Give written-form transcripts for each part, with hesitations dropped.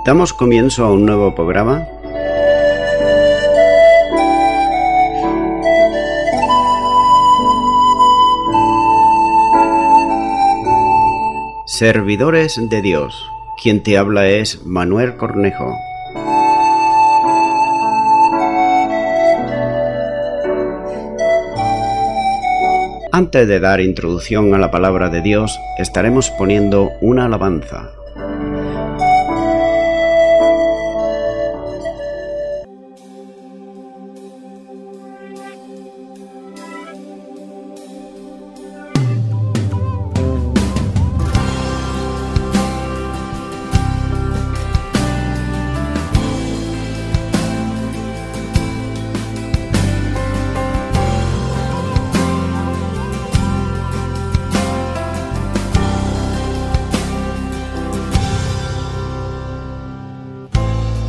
Damos comienzo a un nuevo programa. Servidores de Dios. Quien te habla es Manuel Cornejo. Antes de dar introducción a la palabra de Dios, estaremos poniendo una alabanza.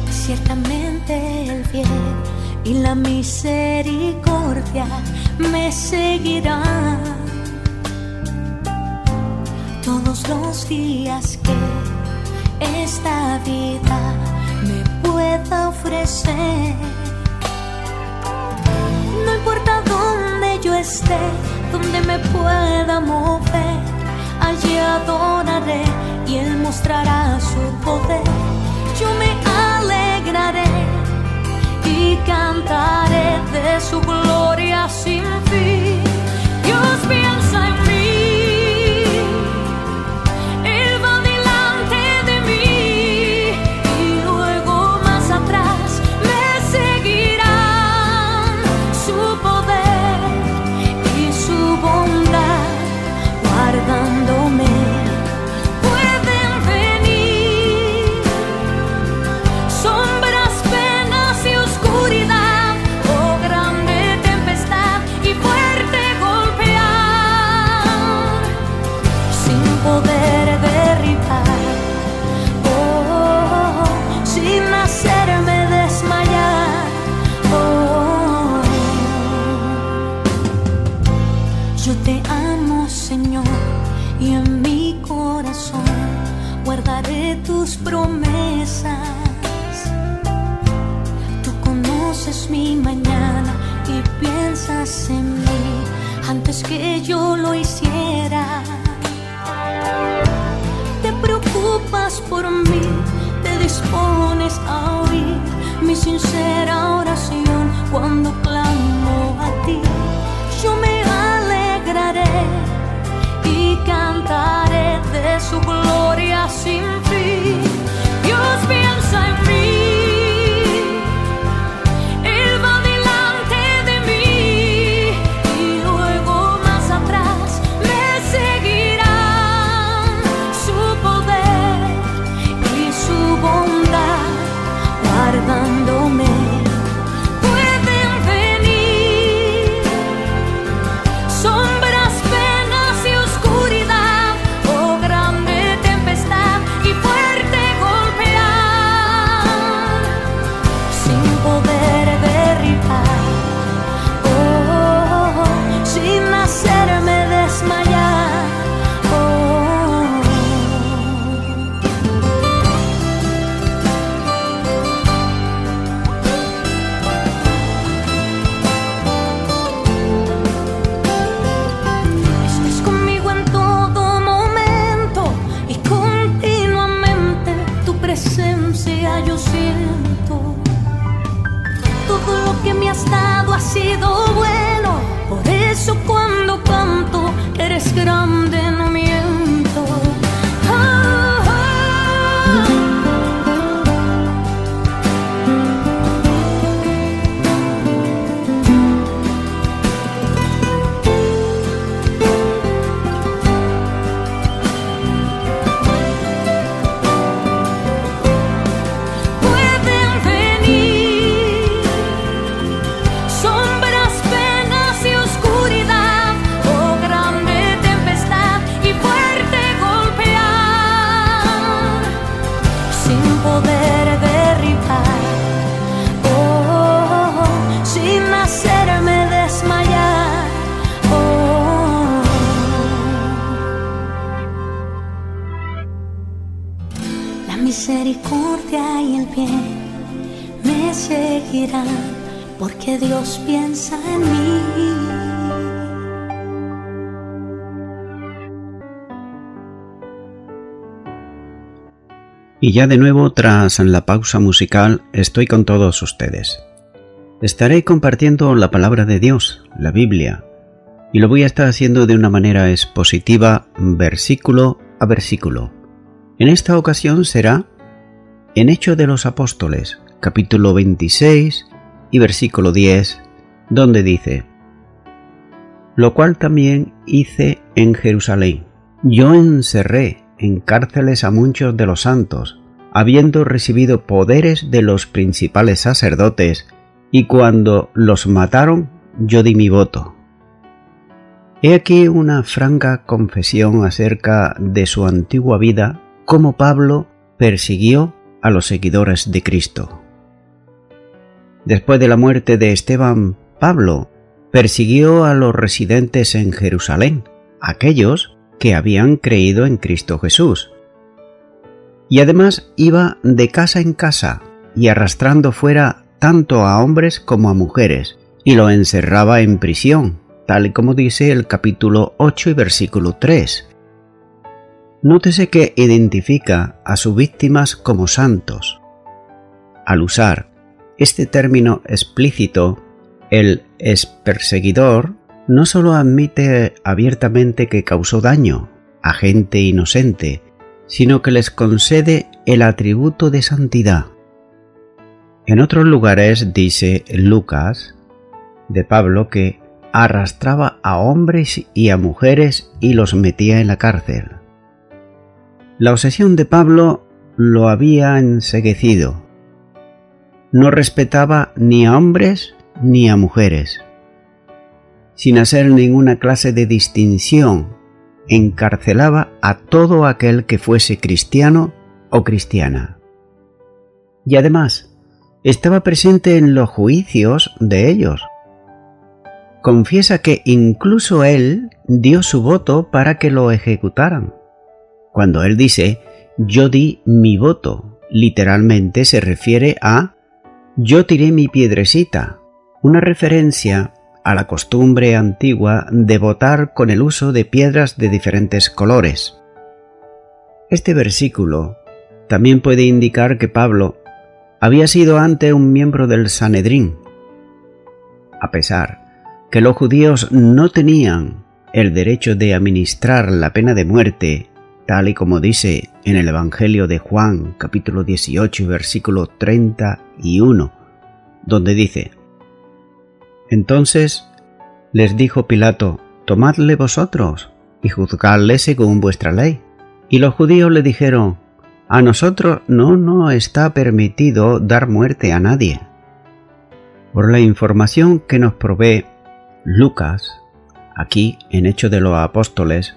Ciertamente el bien y la misericordia me seguirán todos los días que esta vida me pueda ofrecer. No importa dónde yo esté, donde me pueda mover, allí adoraré y Él mostrará su poder. Yo me alegraré y cantaré de su gloria sin fin. Dios piensa en mí, Él va delante de mí y luego más atrás me seguirán su poder y su bondad guardándome. Tus promesas, tú conoces mi mañana y piensas en mí antes que yo lo hiciera. Te preocupas por mí, te dispones a oír mi sincera oración cuando clamo a ti. Yo me alegraré y cantaré de su gloria sin fin. Dios piensa en mí, Él va delante de mí y luego más atrás me seguirán su poder y su bondad guardándome. Pueden venir sombras, penas y oscuridad, oh grande tempestad y fuerte golpear, sin poder derribar, oh, sin hacerme desmayar, oh. Estás conmigo en todo momento y continuamente tu presencia yo siento. Todo lo que me has dado ha sido bueno, por eso cuando canto eres grande, no miento. Ah, ah. Pueden venir sombras, penas y oscuridad, oh grande tempestad. misericordia y el bien me seguirán, porque Dios piensa en mí. Y ya de nuevo, tras la pausa musical, estoy con todos ustedes. Estaré compartiendo la palabra de Dios, la Biblia, y lo voy a estar haciendo de una manera expositiva, versículo a versículo. En esta ocasión será en Hechos de los Apóstoles, capítulo 26 y versículo 10, donde dice: lo cual también hice en Jerusalén. Yo encerré en cárceles a muchos de los santos, habiendo recibido poderes de los principales sacerdotes, y cuando los mataron, yo di mi voto. He aquí una franca confesión acerca de su antigua vida, cómo Pablo persiguió a los seguidores de Cristo. Después de la muerte de Esteban, Pablo persiguió a los residentes en Jerusalén, aquellos que habían creído en Cristo Jesús. Y además iba de casa en casa y arrastrando fuera tanto a hombres como a mujeres, y lo encerraba en prisión, tal y como dice el capítulo 8 y versículo 3. Nótese que identifica a sus víctimas como santos. Al usar este término explícito, el experseguidor no solo admite abiertamente que causó daño a gente inocente, sino que les concede el atributo de santidad. En otros lugares dice Lucas de Pablo que arrastraba a hombres y a mujeres y los metía en la cárcel. La obsesión de Pablo lo había enceguecido. No respetaba ni a hombres ni a mujeres. Sin hacer ninguna clase de distinción, encarcelaba a todo aquel que fuese cristiano o cristiana. Y además, estaba presente en los juicios de ellos. Confiesa que incluso él dio su voto para que lo ejecutaran. Cuando él dice, yo di mi voto, literalmente se refiere a yo tiré mi piedrecita, una referencia a la costumbre antigua de votar con el uso de piedras de diferentes colores. Este versículo también puede indicar que Pablo había sido antes un miembro del Sanedrín. A pesar que los judíos no tenían el derecho de administrar la pena de muerte, tal y como dice en el Evangelio de Juan, capítulo 18 y versículo 31, donde dice: entonces les dijo Pilato, tomadle vosotros y juzgadle según vuestra ley. Y los judíos le dijeron, a nosotros no está permitido dar muerte a nadie. Por la información que nos provee Lucas, aquí en Hechos de los Apóstoles,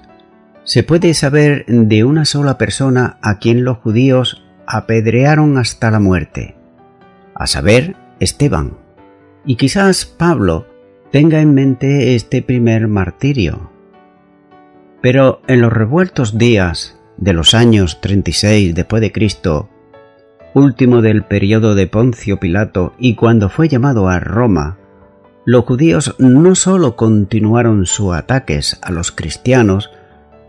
se puede saber de una sola persona a quien los judíos apedrearon hasta la muerte, a saber, Esteban. Y quizás Pablo tenga en mente este primer martirio. Pero en los revueltos días de los años 36 después de Cristo, último del periodo de Poncio Pilato y cuando fue llamado a Roma, los judíos no solo continuaron sus ataques a los cristianos,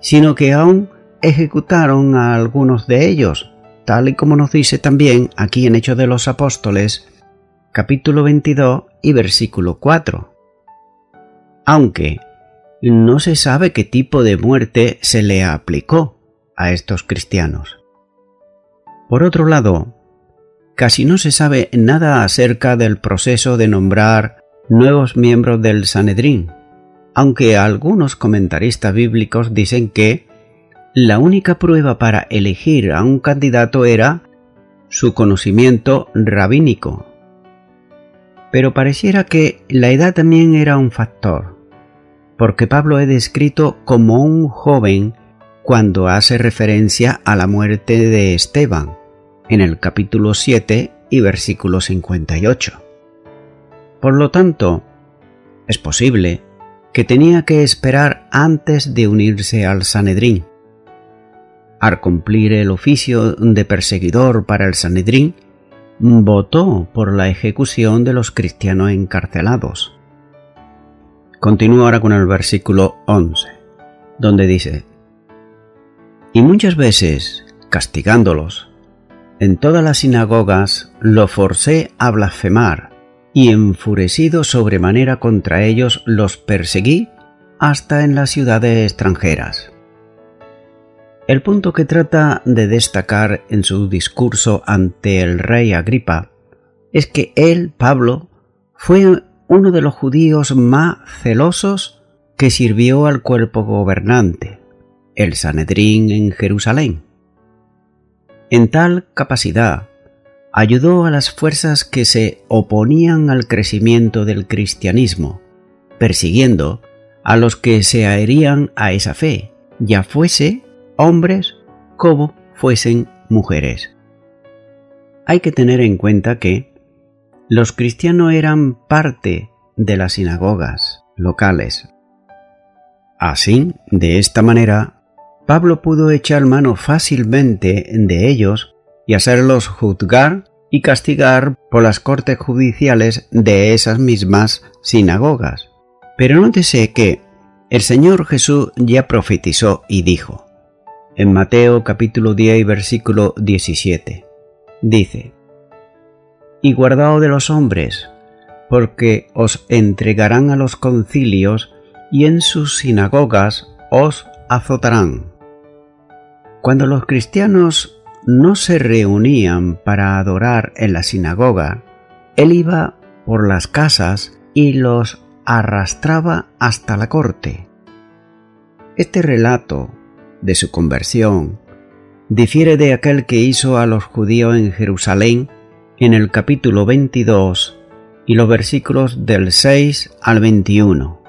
sino que aún ejecutaron a algunos de ellos, tal y como nos dice también aquí en Hechos de los Apóstoles, capítulo 22 y versículo 4. Aunque no se sabe qué tipo de muerte se le aplicó a estos cristianos. Por otro lado, casi no se sabe nada acerca del proceso de nombrar nuevos miembros del Sanedrín, aunque algunos comentaristas bíblicos dicen que la única prueba para elegir a un candidato era su conocimiento rabínico. Pero pareciera que la edad también era un factor, porque Pablo es descrito como un joven cuando hace referencia a la muerte de Esteban, en el capítulo 7 y versículo 58. Por lo tanto, es posible que tenía que esperar antes de unirse al Sanedrín. al cumplir el oficio de perseguidor para el Sanedrín, votó por la ejecución de los cristianos encarcelados. Continúo ahora con el versículo 11, donde dice: y muchas veces, castigándolos, en todas las sinagogas los forcé a blasfemar, y enfurecido sobremanera contra ellos los perseguí hasta en las ciudades extranjeras. El punto que trata de destacar en su discurso ante el rey Agripa es que él, Pablo, fue uno de los judíos más celosos que sirvió al cuerpo gobernante, el Sanedrín en Jerusalén. En tal capacidad, ayudó a las fuerzas que se oponían al crecimiento del cristianismo, persiguiendo a los que se adherían a esa fe, ya fuese hombres como fuesen mujeres. Hay que tener en cuenta que los cristianos eran parte de las sinagogas locales. Así, de esta manera, Pablo pudo echar mano fácilmente de ellos y hacerlos juzgar y castigar por las cortes judiciales de esas mismas sinagogas. Pero nótese que el Señor Jesús ya profetizó y dijo, en Mateo capítulo 10 versículo 17, dice: y guardaos de los hombres, porque os entregarán a los concilios y en sus sinagogas os azotarán. Cuando los cristianos no se reunían para adorar en la sinagoga, él iba por las casas y los arrastraba hasta la corte. Este relato de su conversión difiere de aquel que hizo a los judíos en Jerusalén en el capítulo 22 y los versículos del 6 al 21.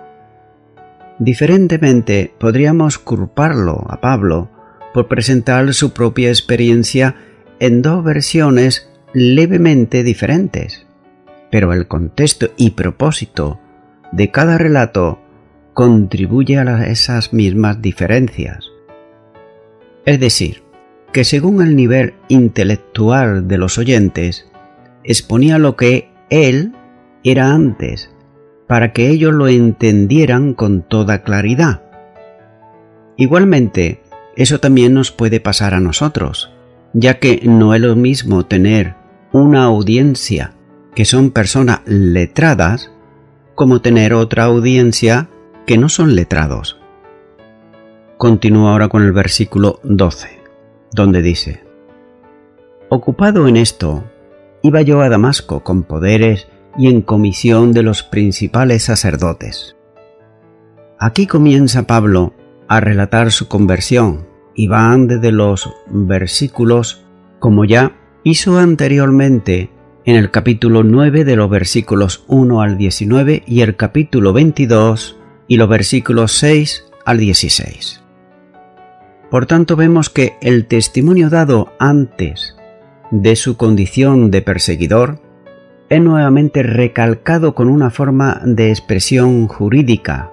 Diferentemente, podríamos culparlo a Pablo por presentar su propia experiencia en dos versiones levemente diferentes, pero el contexto y propósito de cada relato contribuye a esas mismas diferencias. Es decir, que según el nivel intelectual de los oyentes, exponía lo que él era antes, para que ellos lo entendieran con toda claridad. Igualmente, eso también nos puede pasar a nosotros, ya que no es lo mismo tener una audiencia que son personas letradas, como tener otra audiencia que no son letrados. Continúo ahora con el versículo 12, donde dice: ocupado en esto, iba yo a Damasco con poderes y en comisión de los principales sacerdotes. Aquí comienza Pablo a relatar su conversión y van desde los versículos, como ya hizo anteriormente en el capítulo 9 de los versículos 1 al 19 y el capítulo 22 y los versículos 6 al 16. Por tanto, vemos que el testimonio dado antes de su condición de perseguidor es nuevamente recalcado con una forma de expresión jurídica.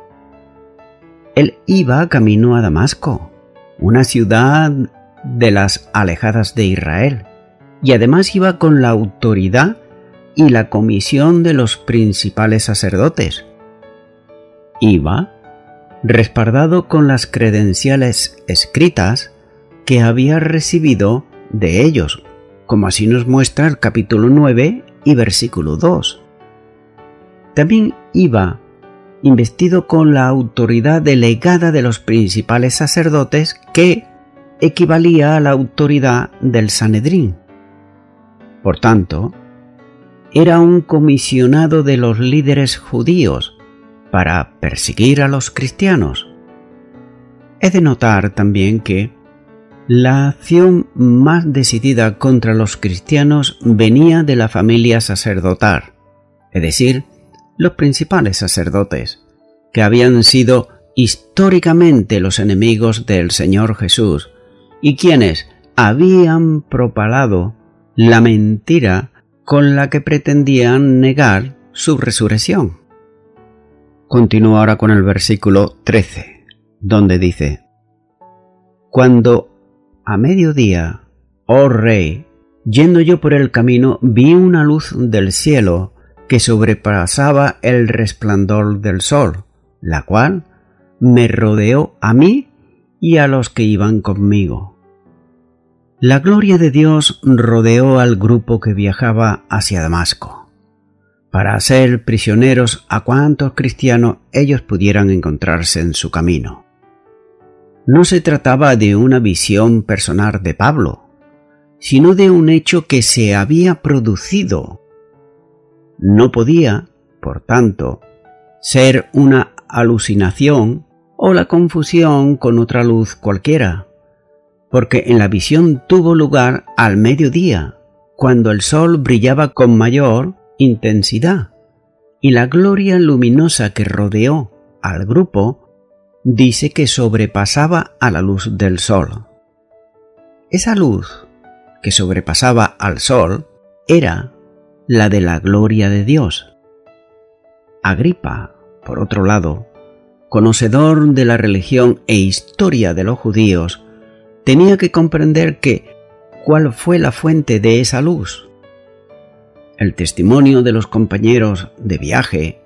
Él iba camino a Damasco, una ciudad de las alejadas de Israel, y además iba con la autoridad y la comisión de los principales sacerdotes. Iba respaldado con las credenciales escritas que había recibido de ellos, como así nos muestra el capítulo 9 y versículo 2. También iba investido con la autoridad delegada de los principales sacerdotes, que equivalía a la autoridad del Sanedrín. Por tanto, era un comisionado de los líderes judíos para perseguir a los cristianos. He de notar también que la acción más decidida contra los cristianos venía de la familia sacerdotal, es decir, los principales sacerdotes, que habían sido históricamente los enemigos del Señor Jesús y quienes habían propalado la mentira con la que pretendían negar su resurrección. Continúo ahora con el versículo 13, donde dice: cuando a mediodía, oh rey, yendo yo por el camino, vi una luz del cielo que sobrepasaba el resplandor del sol, la cual me rodeó a mí y a los que iban conmigo. La gloria de Dios rodeó al grupo que viajaba hacia Damasco, para hacer prisioneros a cuantos cristianos ellos pudieran encontrarse en su camino. No se trataba de una visión personal de Pablo, sino de un hecho que se había producido. No podía, por tanto, ser una alucinación o la confusión con otra luz cualquiera, porque en la visión tuvo lugar al mediodía, cuando el sol brillaba con mayor intensidad, y la gloria luminosa que rodeó al grupo dice que sobrepasaba a la luz del sol. Esa luz que sobrepasaba al sol era la de la gloria de Dios. Agripa, por otro lado, conocedor de la religión e historia de los judíos, tenía que comprender cuál fue la fuente de esa luz. El testimonio de los compañeros de viaje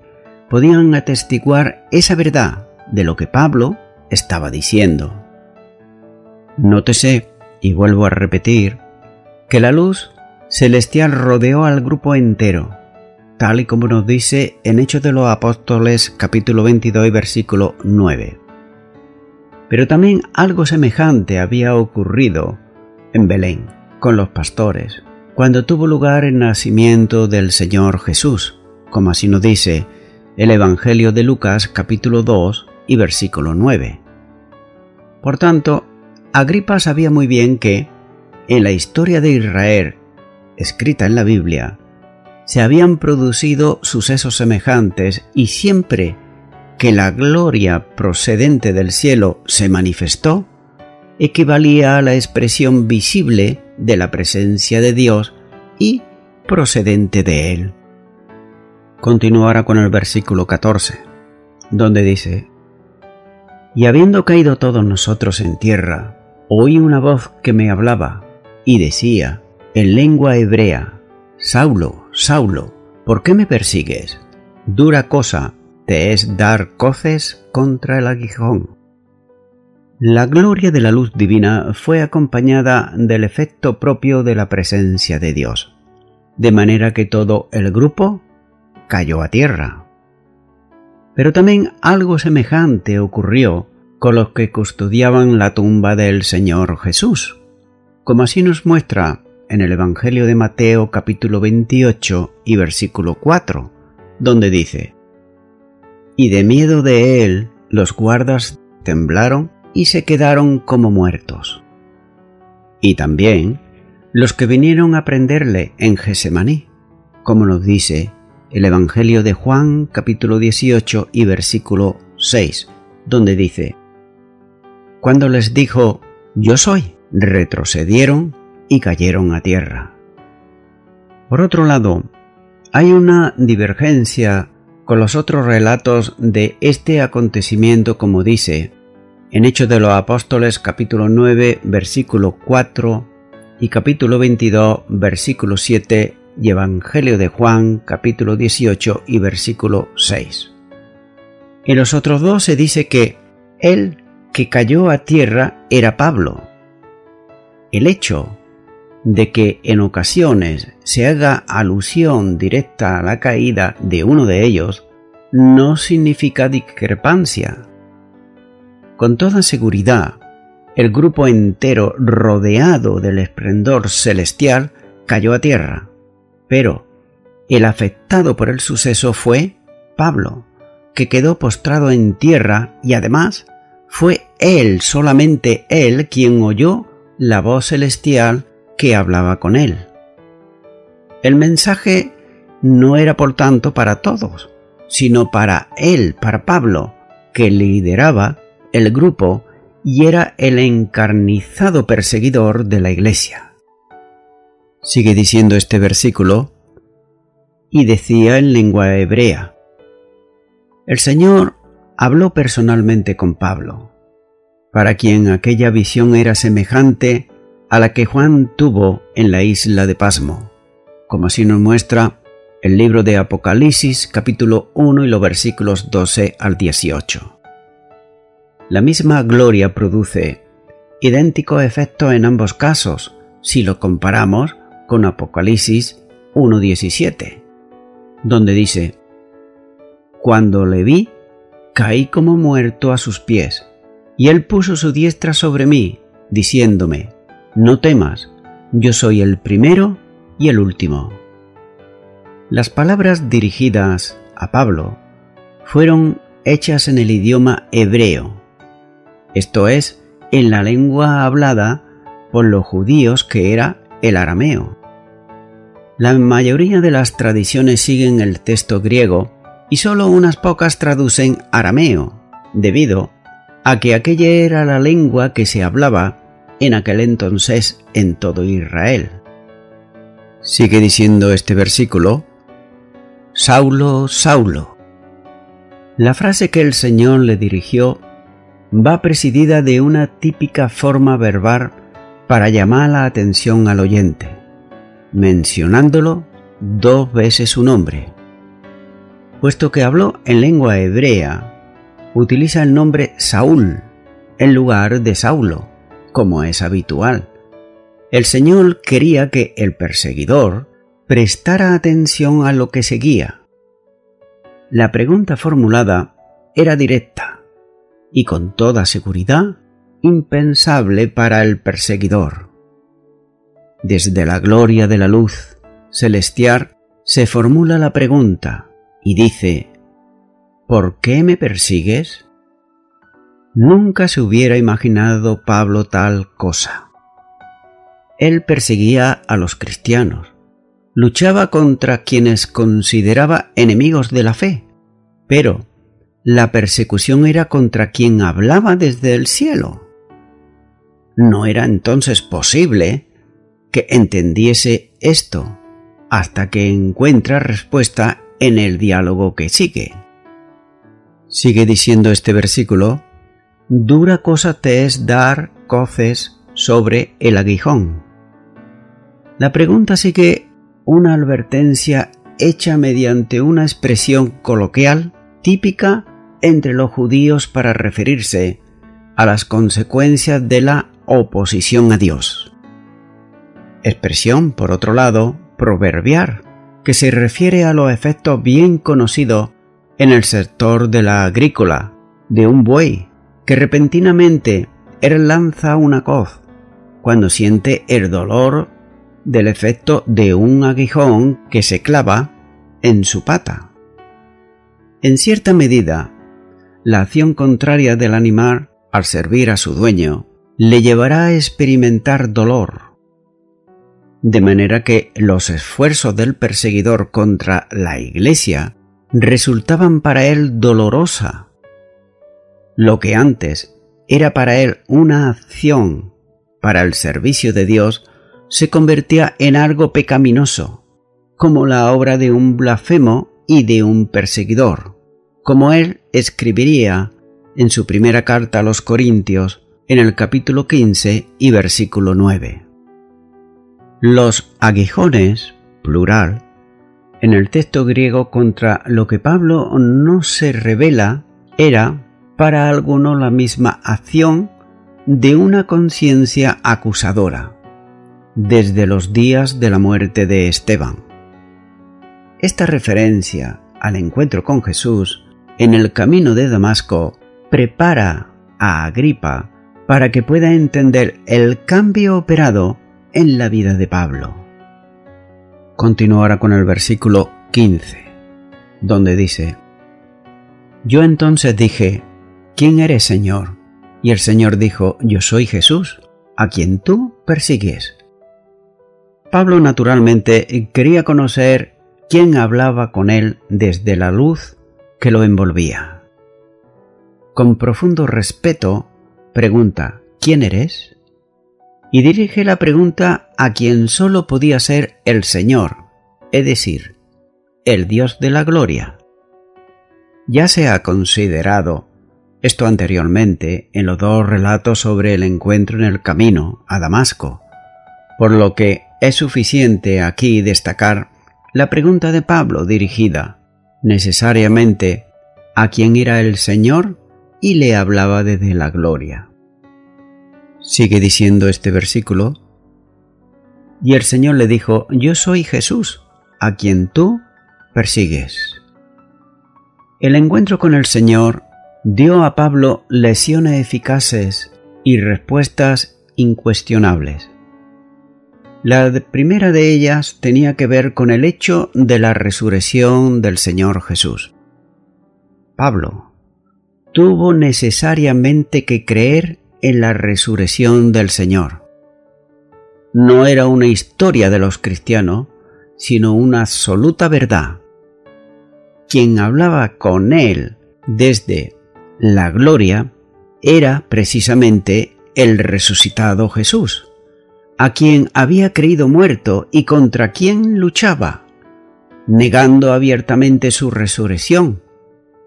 podían atestiguar esa verdad de lo que Pablo estaba diciendo. Nótese, y vuelvo a repetir, que la luz celestial rodeó al grupo entero, tal y como nos dice en Hechos de los Apóstoles capítulo 22 y versículo 9. Pero también algo semejante había ocurrido en Belén con los pastores, cuando tuvo lugar el nacimiento del Señor Jesús, como así nos dice el Evangelio de Lucas capítulo 2 y versículo 9. Por tanto, Agripa sabía muy bien que, en la historia de Israel, escrita en la Biblia, se habían producido sucesos semejantes y siempre que la gloria procedente del cielo se manifestó, equivalía a la expresión visible de la presencia de Dios y procedente de Él. Continuará con el versículo 14, donde dice: Y habiendo caído todos nosotros en tierra, oí una voz que me hablaba y decía, en lengua hebrea: Saulo, Saulo, ¿por qué me persigues? Dura cosa te es dar coces contra el aguijón. La gloria de la luz divina fue acompañada del efecto propio de la presencia de Dios, de manera que todo el grupo cayó a tierra. Pero también algo semejante ocurrió con los que custodiaban la tumba del Señor Jesús, como así nos muestra en el Evangelio de Mateo capítulo 28 y versículo 4, donde dice: Y de miedo de él los guardas temblaron y se quedaron como muertos. Y también los que vinieron a prenderle en Gesemaní, como nos dice el Evangelio de Juan capítulo 18 y versículo 6, donde dice: Cuando les dijo, Yo soy, retrocedieron y cayeron a tierra. Por otro lado, hay una divergencia con los otros relatos de este acontecimiento, como dice en Hechos de los Apóstoles capítulo 9 versículo 4 y capítulo 22 versículo 7 y Evangelio de Juan capítulo 18 y versículo 6. En los otros dos se dice que el que cayó a tierra era Pablo. El hecho de que en ocasiones se haga alusión directa a la caída de uno de ellos no significa discrepancia. Con toda seguridad, el grupo entero rodeado del esplendor celestial cayó a tierra, pero el afectado por el suceso fue Pablo, que quedó postrado en tierra y además fue él, solamente él, quien oyó la voz celestial que hablaba con él. El mensaje no era por tanto para todos, sino para él, para Pablo, que lideraba el grupo y era el encarnizado perseguidor de la iglesia. Sigue diciendo este versículo: y decía en lengua hebrea. El Señor habló personalmente con Pablo, para quien aquella visión era semejante a la que Juan tuvo en la isla de Pasmo, como así nos muestra el libro de Apocalipsis capítulo 1 y los versículos 12 al 18. La misma gloria produce idénticos efectos en ambos casos si lo comparamos con Apocalipsis 1:17, donde dice: Cuando le vi, caí como muerto a sus pies, y él puso su diestra sobre mí, diciéndome: No temas, yo soy el primero y el último. Las palabras dirigidas a Pablo fueron hechas en el idioma hebreo, esto es, en la lengua hablada por los judíos, que era el arameo. La mayoría de las tradiciones siguen el texto griego y solo unas pocas traducen arameo, debido a que aquella era la lengua que se hablaba en aquel entonces en todo Israel. Sigue diciendo este versículo: Saulo, Saulo. La frase que el Señor le dirigió va presidida de una típica forma verbal para llamar la atención al oyente, mencionándolo 2 veces su nombre. Puesto que habló en lengua hebrea, utiliza el nombre Saúl en lugar de Saulo, como es habitual. El Señor quería que el perseguidor prestara atención a lo que seguía. La pregunta formulada era directa y con toda seguridad impensable para el perseguidor. Desde la gloria de la luz celestial se formula la pregunta y dice: ¿Por qué me persigues? Nunca se hubiera imaginado Pablo tal cosa. Él perseguía a los cristianos, luchaba contra quienes consideraba enemigos de la fe, pero la persecución era contra quien hablaba desde el cielo. No era entonces posible que entendiese esto hasta que encuentra respuesta en el diálogo que sigue. Sigue diciendo este versículo: Dura cosa te es dar coces sobre el aguijón. La pregunta sigue una advertencia hecha mediante una expresión coloquial típica entre los judíos para referirse a las consecuencias de la oposición a Dios. Expresión, por otro lado, proverbial, que se refiere a los efectos bien conocidos en el sector de la agrícola de un buey que repentinamente él lanza una coz cuando siente el dolor del efecto de un aguijón que se clava en su pata. En cierta medida, la acción contraria del animal al servir a su dueño le llevará a experimentar dolor, de manera que los esfuerzos del perseguidor contra la Iglesia resultaban para él dolorosa. Lo que antes era para él una acción para el servicio de Dios se convertía en algo pecaminoso, como la obra de un blasfemo y de un perseguidor, como él escribiría en su primera carta a los Corintios en el capítulo 15 y versículo 9. Los aguijones, plural, en el texto griego contra lo que Pablo no se revela era para algunos la misma acción de una conciencia acusadora, desde los días de la muerte de Esteban. Esta referencia al encuentro con Jesús en el camino de Damasco prepara a Agripa para que pueda entender el cambio operado en la vida de Pablo. Continúo ahora con el versículo 15, donde dice: Yo entonces dije: ¿Quién eres, Señor? Y el Señor dijo: Yo soy Jesús, a quien tú persigues. Pablo naturalmente quería conocer quién hablaba con él desde la luz que lo envolvía. Con profundo respeto pregunta: ¿Quién eres? Y dirige la pregunta a quien solo podía ser el Señor, es decir, el Dios de la gloria. Ya se ha considerado esto anteriormente en los 2 relatos sobre el encuentro en el camino a Damasco por lo que es suficiente aquí destacar la pregunta de Pablo dirigida necesariamente a quién era el Señor y le hablaba desde la gloria. Sigue diciendo este versículo: y el Señor le dijo: yo soy Jesús, a quien tú persigues. El encuentro con el Señor dio a Pablo lecciones eficaces y respuestas incuestionables. La primera de ellas tenía que ver con el hecho de la resurrección del Señor Jesús. Pablo tuvo necesariamente que creer en la resurrección del Señor. No era una historia de los cristianos, sino una absoluta verdad. Quien hablaba con él desde la gloria era precisamente el resucitado Jesús, a quien había creído muerto y contra quien luchaba, negando abiertamente su resurrección,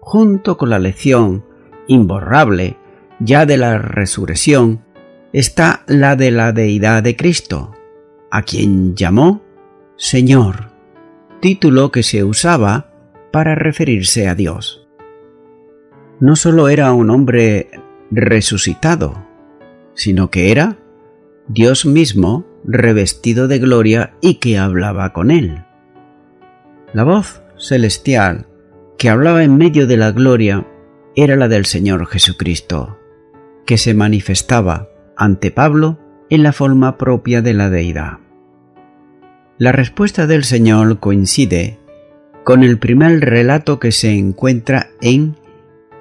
junto con la lección imborrable ya de la resurrección, está la de la deidad de Cristo, a quien llamó Señor, título que se usaba para referirse a Dios. No solo era un hombre resucitado, sino que era Dios mismo revestido de gloria y que hablaba con él. La voz celestial que hablaba en medio de la gloria era la del Señor Jesucristo, que se manifestaba ante Pablo en la forma propia de la deidad. La respuesta del Señor coincide con el primer relato que se encuentra en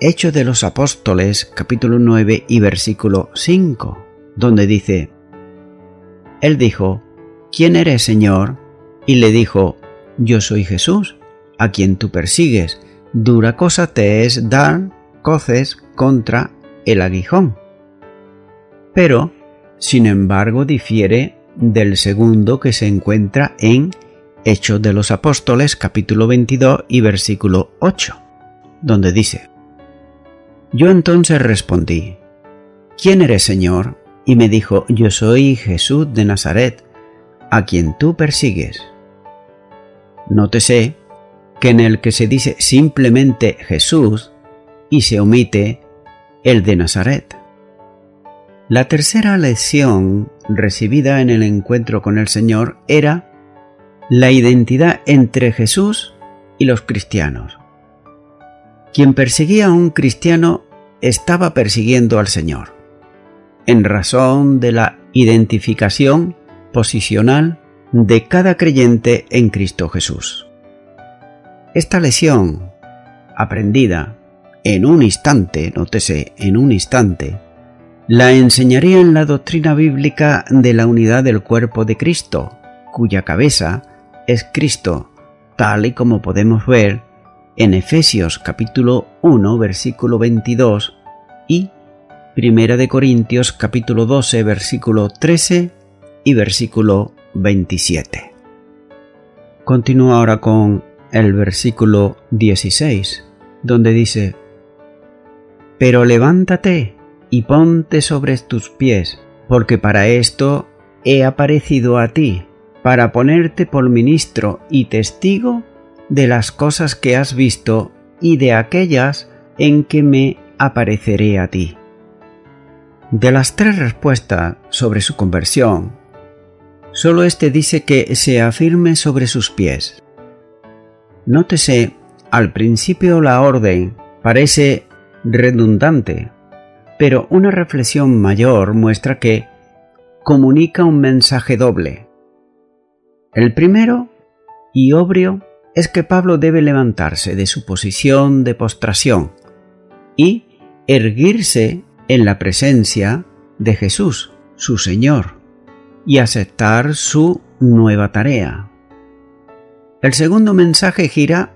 Hechos de los Apóstoles, capítulo 9 y versículo 5, donde dice: Él dijo: ¿quién eres, Señor? Y le dijo: yo soy Jesús, a quien tú persigues. Dura cosa te es dar coces contra el aguijón. Pero, sin embargo, difiere del segundo que se encuentra en Hechos de los Apóstoles, capítulo 22 y versículo 8, donde dice: yo entonces respondí: ¿quién eres, Señor? Y me dijo: yo soy Jesús de Nazaret, a quien tú persigues. Nótese que en el que se dice simplemente Jesús y se omite el de Nazaret. La tercera lección recibida en el encuentro con el Señor era la identidad entre Jesús y los cristianos. Quien perseguía a un cristiano estaba persiguiendo al Señor, en razón de la identificación posicional de cada creyente en Cristo Jesús. Esta lección, aprendida en un instante, nótese, en un instante, la enseñaría en la doctrina bíblica de la unidad del cuerpo de Cristo, cuya cabeza es Cristo, tal y como podemos ver en Efesios capítulo 1, versículo 22 y Primera de Corintios capítulo 12, versículo 13 y versículo 27. Continúa ahora con el versículo 16, donde dice: pero levántate y ponte sobre tus pies, porque para esto he aparecido a ti, para ponerte por ministro y testigo de las cosas que has visto y de aquellas en que me apareceré a ti. De las tres respuestas sobre su conversión, solo éste dice que se afirme sobre sus pies. Nótese, al principio la orden parece redundante, pero una reflexión mayor muestra que comunica un mensaje doble. El primero, y obvio, es que Pablo debe levantarse de su posición de postración y erguirse en la presencia de Jesús, su Señor, y aceptar su nueva tarea. El segundo mensaje gira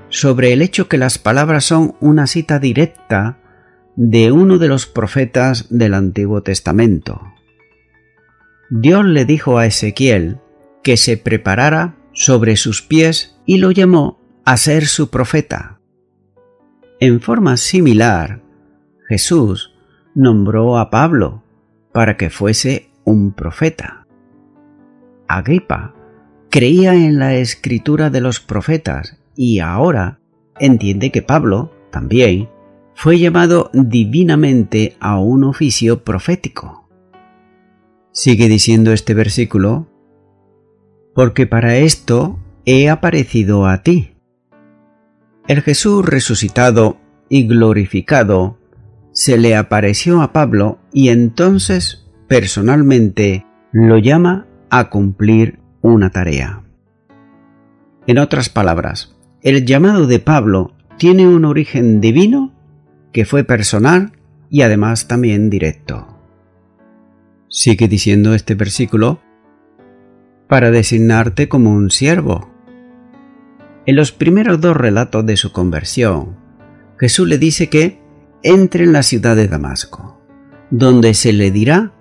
sobre el hecho que las palabras son una cita directa de uno de los profetas del Antiguo Testamento. Dios le dijo a Ezequiel que se preparara sobre sus pies y lo llamó a ser su profeta. En forma similar, Jesús nombró a Pablo para que fuese un profeta. Agripa creía en la escritura de los profetas y ahora entiende que Pablo también fue llamado divinamente a un oficio profético. Sigue diciendo este versículo: porque para esto he aparecido a ti. El Jesús resucitado y glorificado se le apareció a Pablo y entonces personalmente lo llama a cumplir una tarea. En otras palabras, el llamado de Pablo tiene un origen divino que fue personal y además también directo. Sigue diciendo este versículo: para designarte como un siervo. En los primeros dos relatos de su conversión, Jesús le dice que entre en la ciudad de Damasco, donde se le dirá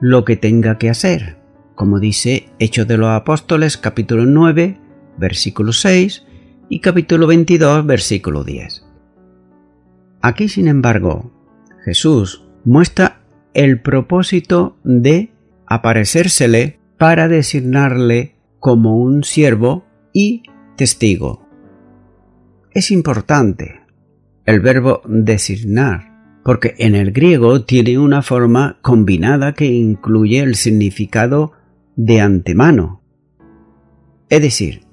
lo que tenga que hacer, como dice Hechos de los Apóstoles capítulo 9, versículo 6 y capítulo 22, versículo 10. Aquí, sin embargo, Jesús muestra el propósito de aparecérsele para designarle como un siervo y testigo. Es importante el verbo designar, porque en el griego tiene una forma combinada que incluye el significado de antemano. Es decir,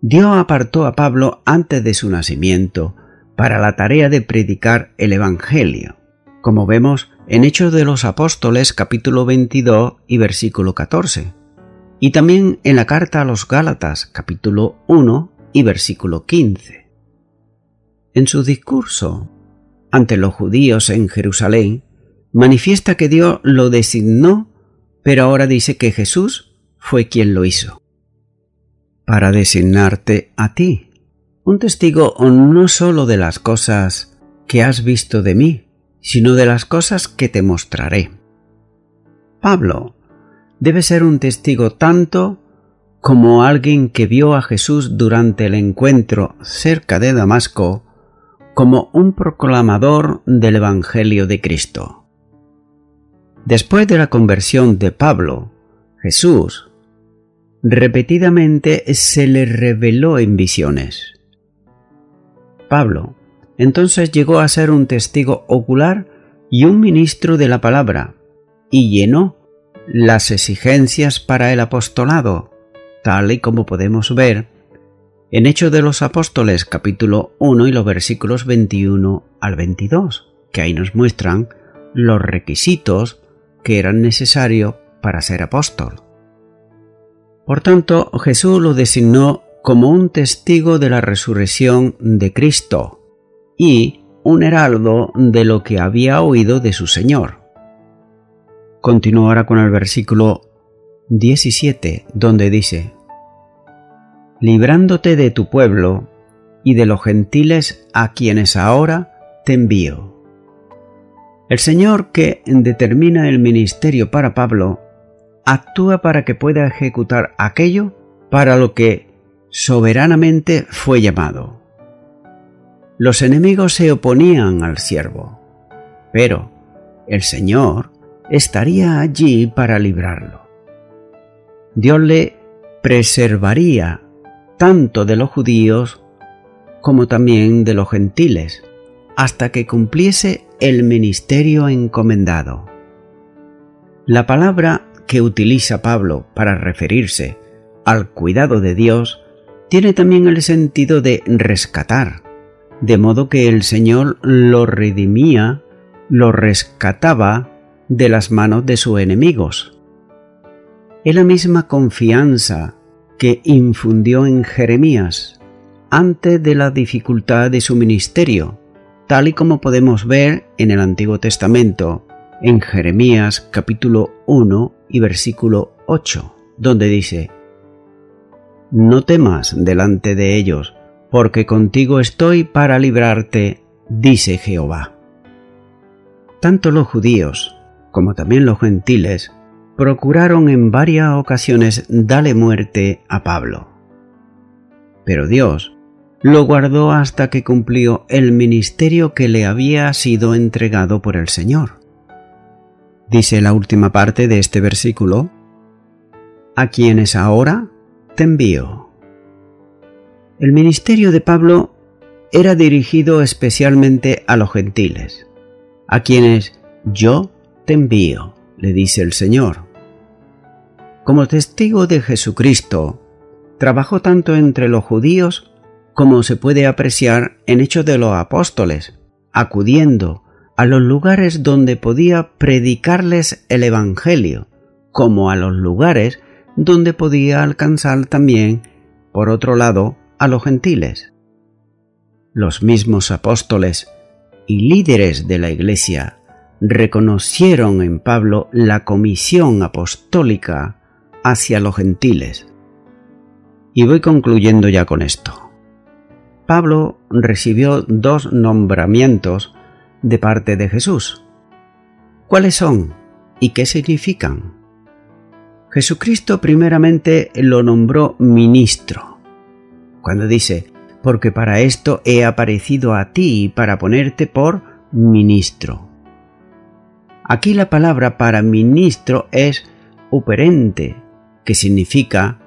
Dios apartó a Pablo antes de su nacimiento para la tarea de predicar el Evangelio, como vemos en Hechos de los Apóstoles capítulo 22 y versículo 14, y también en la carta a los Gálatas capítulo 1 y versículo 15. En su discurso ante los judíos en Jerusalén, manifiesta que Dios lo designó, pero ahora dice que Jesús fue quien lo hizo. Para designarte a ti, un testigo no solo de las cosas que has visto de mí, sino de las cosas que te mostraré. Pablo debe ser un testigo tanto como alguien que vio a Jesús durante el encuentro cerca de Damasco, como un proclamador del Evangelio de Cristo. Después de la conversión de Pablo, Jesús repetidamente se le reveló en visiones. Pablo entonces llegó a ser un testigo ocular y un ministro de la palabra, y llenó las exigencias para el apostolado, tal y como podemos ver en Hechos de los Apóstoles capítulo 1 y los versículos 21 al 22, que ahí nos muestran los requisitos que eran necesarios para ser apóstol. Por tanto, Jesús lo designó como un testigo de la resurrección de Cristo y un heraldo de lo que había oído de su Señor. Continúo ahora con el versículo 17, donde dice: librándote de tu pueblo y de los gentiles a quienes ahora te envío. El Señor, que determina el ministerio para Pablo, actúa para que pueda ejecutar aquello para lo que soberanamente fue llamado. Los enemigos se oponían al siervo, pero el Señor estaría allí para librarlo. Dios le preservaría tanto de los judíos como también de los gentiles, hasta que cumpliese el ministerio encomendado. La palabra que utiliza Pablo para referirse al cuidado de Dios tiene también el sentido de rescatar, de modo que el Señor lo redimía, lo rescataba de las manos de sus enemigos. Es la misma confianza que infundió en Jeremías antes de la dificultad de su ministerio, tal y como podemos ver en el Antiguo Testamento, en Jeremías capítulo 1 y versículo 8, donde dice: no temas delante de ellos, porque contigo estoy para librarte, dice Jehová. Tanto los judíos como también los gentiles procuraron en varias ocasiones darle muerte a Pablo. Pero Dios lo guardó hasta que cumplió el ministerio que le había sido entregado por el Señor. Dice la última parte de este versículo: a quienes ahora te envío. El ministerio de Pablo era dirigido especialmente a los gentiles, a quienes yo te envío, le dice el Señor. Como testigo de Jesucristo, trabajó tanto entre los judíos como se puede apreciar en Hechos de los Apóstoles, acudiendo a los lugares donde podía predicarles el Evangelio, como a los lugares donde podía alcanzar también, por otro lado, a los gentiles. Los mismos apóstoles y líderes de la Iglesia reconocieron en Pablo la comisión apostólica hacia los gentiles. Y voy concluyendo ya con esto. Pablo recibió 2 nombramientos de parte de Jesús. ¿Cuáles son y qué significan? Jesucristo primeramente lo nombró ministro, cuando dice: porque para esto he aparecido a ti, para ponerte por ministro. Aquí la palabra para ministro es operante, que significa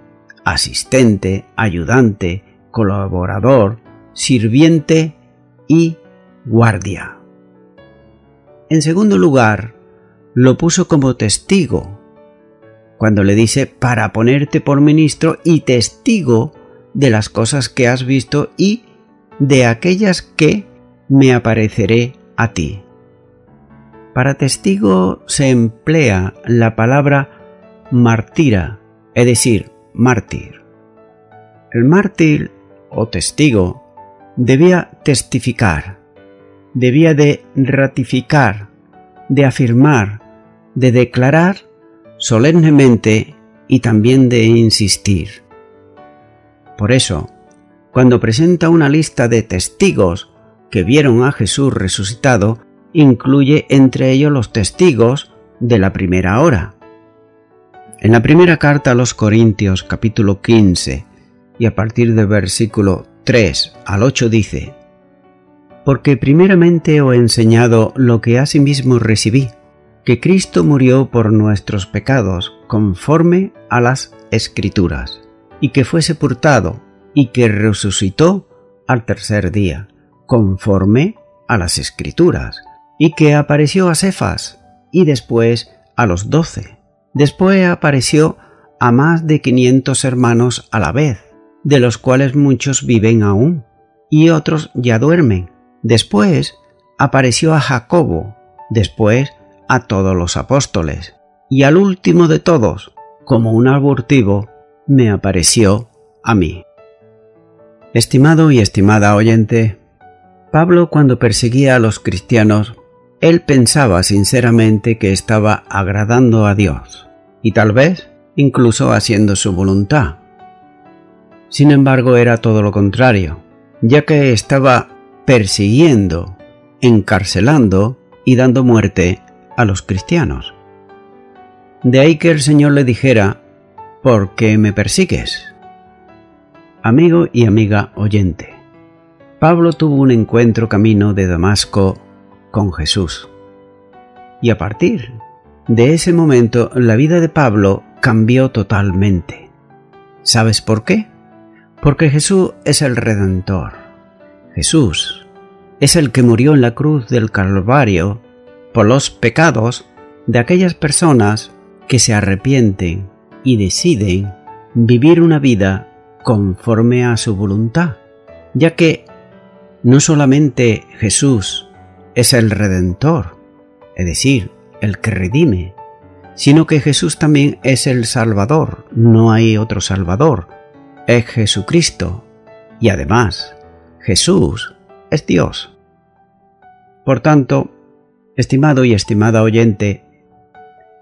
asistente, ayudante, colaborador, sirviente y guardia. En segundo lugar, lo puso como testigo, cuando le dice para ponerte por ministro y testigo de las cosas que has visto y de aquellas que me apareceré a ti. Para testigo se emplea la palabra martira, es decir, mártir. El mártir o testigo debía testificar, debía de ratificar, de afirmar, de declarar solemnemente y también de insistir. Por eso, cuando presenta una lista de testigos que vieron a Jesús resucitado, incluye entre ellos los testigos de la primera hora. En la primera carta a los Corintios, capítulo 15, y a partir del versículo 3 al 8 dice: porque primeramente os he enseñado lo que asimismo recibí, que Cristo murió por nuestros pecados conforme a las Escrituras, y que fue sepultado, y que resucitó al tercer día, conforme a las Escrituras, y que apareció a Cefas, y después a los 12. Después apareció a más de 500 hermanos a la vez, de los cuales muchos viven aún, y otros ya duermen. Después apareció a Jacobo, después a todos los apóstoles, y al último de todos, como un abortivo, me apareció a mí. Estimado y estimada oyente, Pablo, cuando perseguía a los cristianos, él pensaba sinceramente que estaba agradando a Dios, y tal vez incluso haciendo su voluntad. Sin embargo, era todo lo contrario, ya que estaba persiguiendo, encarcelando y dando muerte a los cristianos. De ahí que el Señor le dijera: ¿por qué me persigues? Amigo y amiga oyente, Pablo tuvo un encuentro camino de Damasco con Jesús. Y a partir de ese momento la vida de Pablo cambió totalmente. ¿Sabes por qué? Porque Jesús es el Redentor. Jesús es el que murió en la cruz del Calvario por los pecados de aquellas personas que se arrepienten y deciden vivir una vida conforme a su voluntad, ya que no solamente Jesús es el Redentor, es decir, el que redime, sino que Jesús también es el Salvador. No hay otro Salvador, es Jesucristo, y además Jesús es Dios. Por tanto, estimado y estimada oyente,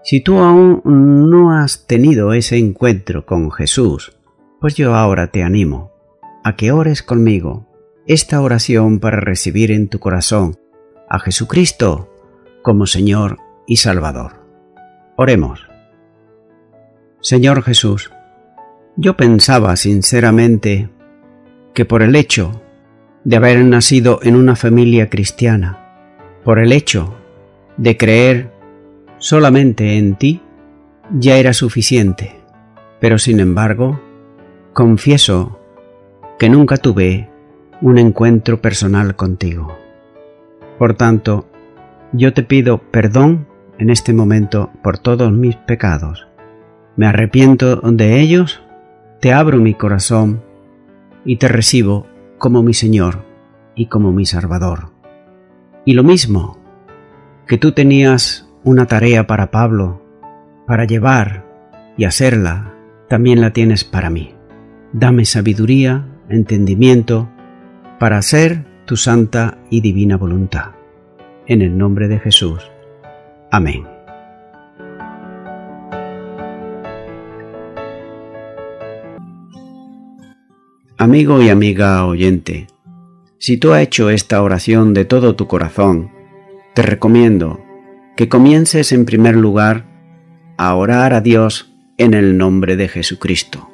si tú aún no has tenido ese encuentro con Jesús, pues yo ahora te animo a que ores conmigo esta oración para recibir en tu corazón a Jesucristo como Señor y Salvador. Oremos. Señor Jesús, yo pensaba sinceramente que por el hecho de haber nacido en una familia cristiana, por el hecho de creer solamente en ti, ya era suficiente. Pero sin embargo, confieso que nunca tuve un encuentro personal contigo. Por tanto, yo te pido perdón en este momento por todos mis pecados. Me arrepiento de ellos, te abro mi corazón y te recibo como mi Señor y como mi Salvador. Y lo mismo que tú tenías una tarea para Pablo, para llevar y hacerla, también la tienes para mí. Dame sabiduría, entendimiento, para hacer tu santa y divina voluntad. En el nombre de Jesús. Amén. Amigo y amiga oyente, si tú has hecho esta oración de todo tu corazón, te recomiendo que comiences en primer lugar a orar a Dios en el nombre de Jesucristo.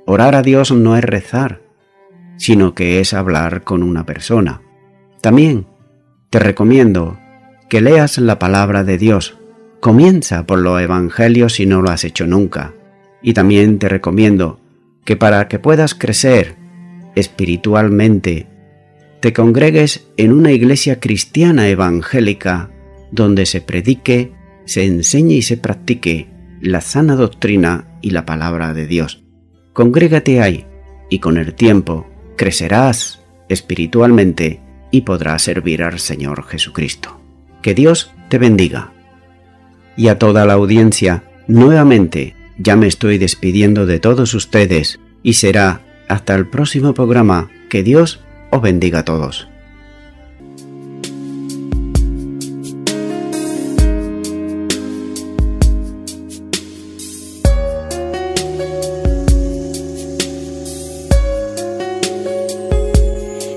Orar a Dios no es rezar, sino que es hablar con una persona. También te recomiendo que leas la palabra de Dios. Comienza por los evangelios si no lo has hecho nunca. Y también te recomiendo que para que puedas crecer espiritualmente, te congregues en una iglesia cristiana evangélica donde se predique, se enseñe y se practique la sana doctrina y la palabra de Dios. Congrégate ahí y con el tiempo crecerás espiritualmente y podrás servir al Señor Jesucristo. Que Dios te bendiga. Y a toda la audiencia, nuevamente ya me estoy despidiendo de todos ustedes y será hasta el próximo programa. Que Dios os bendiga a todos.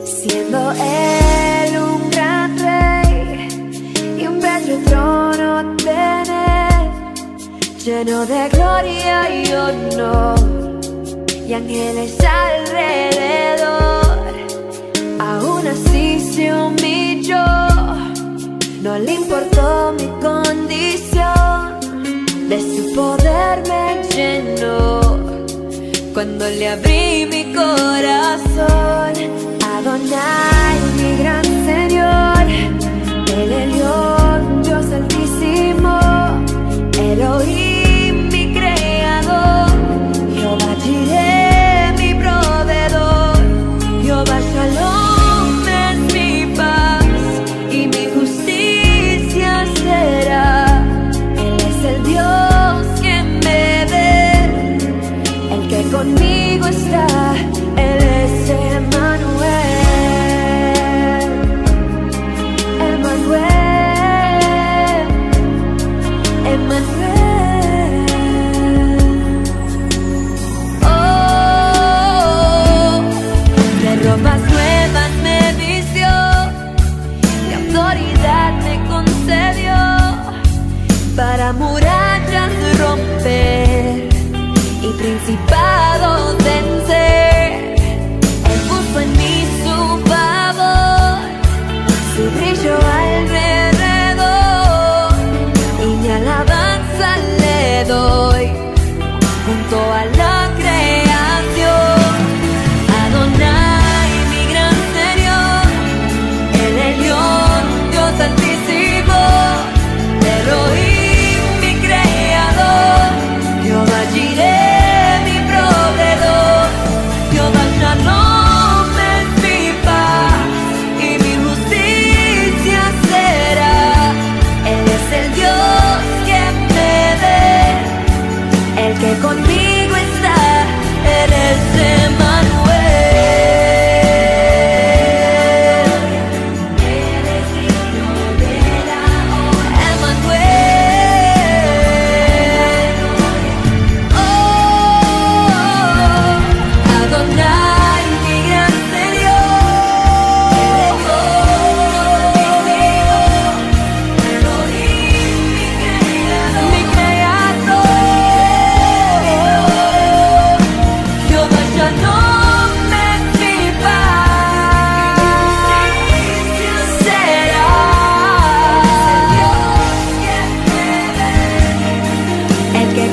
Siendo él un gran rey y un bello trono tener, lleno de gloria y honor y ángeles alrededor. Aún así se humilló, no le importó mi condición, de su poder me llenó cuando le abrí mi corazón. Adonai, mi gran Señor, el Elión, Dios altísimo, Elohim, mi creador, Jehová Jireh, mi proveedor, Jehová Shalom es mi paz y mi justicia será. Él es el Dios que me ve, el que conmigo está. Él es Emmanuel, Emmanuel, Emmanuel. Oh, de ropas nuevas me vistió, de autoridad me concedió, para murallas romper y principados vencer. En mí su favor, su brillo alrededor, y mi alabanza le doy junto a la creación. Adonai, mi gran Señor, el Elión, Dios altísimo, Elohim, mi creador, Jehová Jireh, mi proveedor, Jehová Shalom. Que conmigo está, Él es Emmanuel. Él es digno de la honra, Emmanuel. Oh, Adonai, mi gran Señor, Elohim, mi creador. Que